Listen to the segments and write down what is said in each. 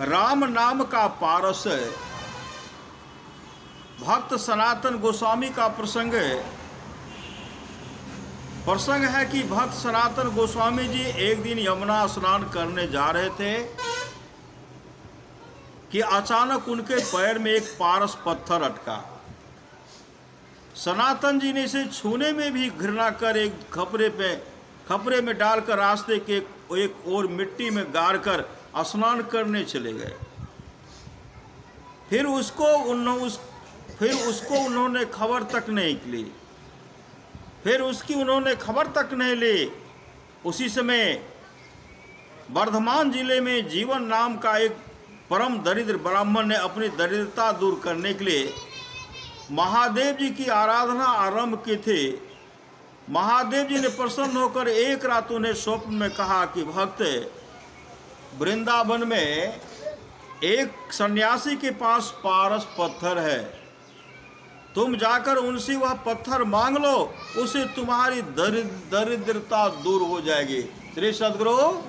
राम नाम का पारस भक्त सनातन गोस्वामी का प्रसंग है कि भक्त सनातन गोस्वामी जी एक दिन यमुना स्नान करने जा रहे थे कि अचानक उनके पैर में एक पारस पत्थर अटका। सनातन जी ने इसे छूने में भी घृणा कर एक खपरे में डालकर रास्ते के एक और मिट्टी में गाड़ कर स्नान करने चले गए। फिर उसको उन्होंने खबर तक नहीं ली। उसी समय वर्धमान जिले में जीवन नाम का एक परम दरिद्र ब्राह्मण ने अपनी दरिद्रता दूर करने के लिए महादेव जी की आराधना आरंभ की थी। महादेव जी ने प्रसन्न होकर एक रात उन्हें स्वप्न में कहा कि भक्त, वृंदावन में एक सन्यासी के पास पारस पत्थर है, तुम जाकर उनसे वह पत्थर मांग लो, उसे तुम्हारी दरिद्रता दूर हो जाएगी। श्री सद्गुरु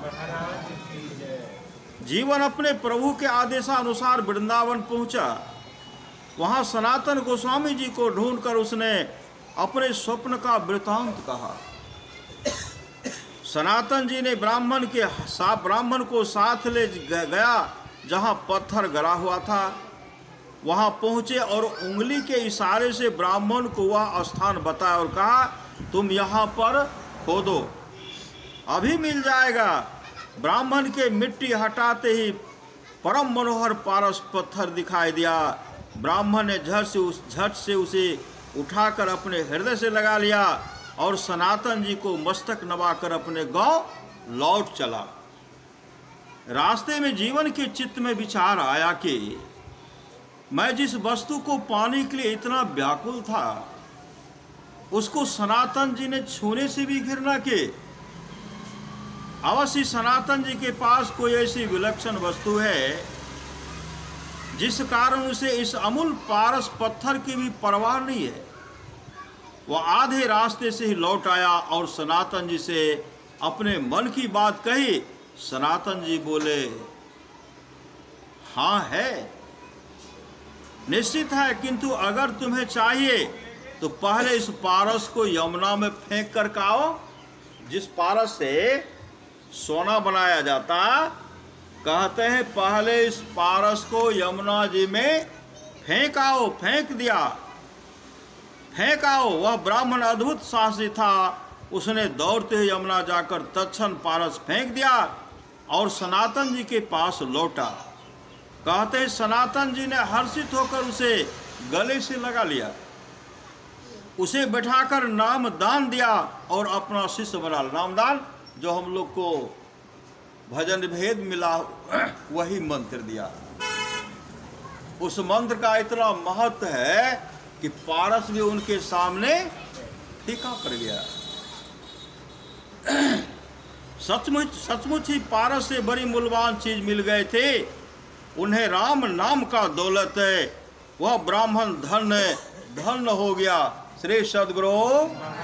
जीवन अपने प्रभु के आदेशानुसार वृंदावन पहुंचा। वहां सनातन गोस्वामी जी को ढूंढकर उसने अपने स्वप्न का वृतांत कहा। सनातन जी ने ब्राह्मण को साथ ले गया जहां पत्थर गड़ा हुआ था। वहां पहुंचे और उंगली के इशारे से ब्राह्मण को वह स्थान बताया और कहा, तुम यहाँ पर खोदो, अभी मिल जाएगा। ब्राह्मण के मिट्टी हटाते ही परम मनोहर पारस पत्थर दिखाई दिया। ब्राह्मण ने झट से उसे उठाकर अपने हृदय से लगा लिया और सनातन जी को मस्तक नवाकर अपने गांव लौट चला। रास्ते में जीवन के चित्त में विचार आया कि मैं जिस वस्तु को पाने के लिए इतना व्याकुल था, उसको सनातन जी ने छूने से भी घृणा की। अवश्य सनातन जी के पास कोई ऐसी विलक्षण वस्तु है जिस कारण उसे इस अमूल पारस पत्थर की भी परवाह नहीं है। वह आधे रास्ते से ही लौट आया और सनातन जी से अपने मन की बात कही। सनातन जी बोले, हाँ है, निश्चित है, किंतु अगर तुम्हें चाहिए तो पहले इस पारस को यमुना में फेंक कर खाओ। जिस पारस से सोना बनाया जाता, कहते हैं पहले इस पारस को यमुना जी में फेंक आओ। फेंक दिया, फेंक आओ। वह ब्राह्मण अद्भुत साहसी था, उसने दौड़ते हुए यमुना जाकर तत्क्षण पारस फेंक दिया और सनातन जी के पास लौटा। कहते हैं सनातन जी ने हर्षित होकर उसे गले से लगा लिया, उसे बैठाकर नाम दान दिया और अपना शिष्य बना। नामदान जो हम लोग को भजन भेद मिला, वही मंत्र दिया। उस मंत्र का इतना महत्व है कि पारस भी उनके सामने फीका पड़ गया। सचमुच ही पारस से बड़ी मूल्यवान चीज मिल गए थे। उन्हें राम नाम का दौलत है। वह ब्राह्मण धन्य हो गया। श्री सद्गुरु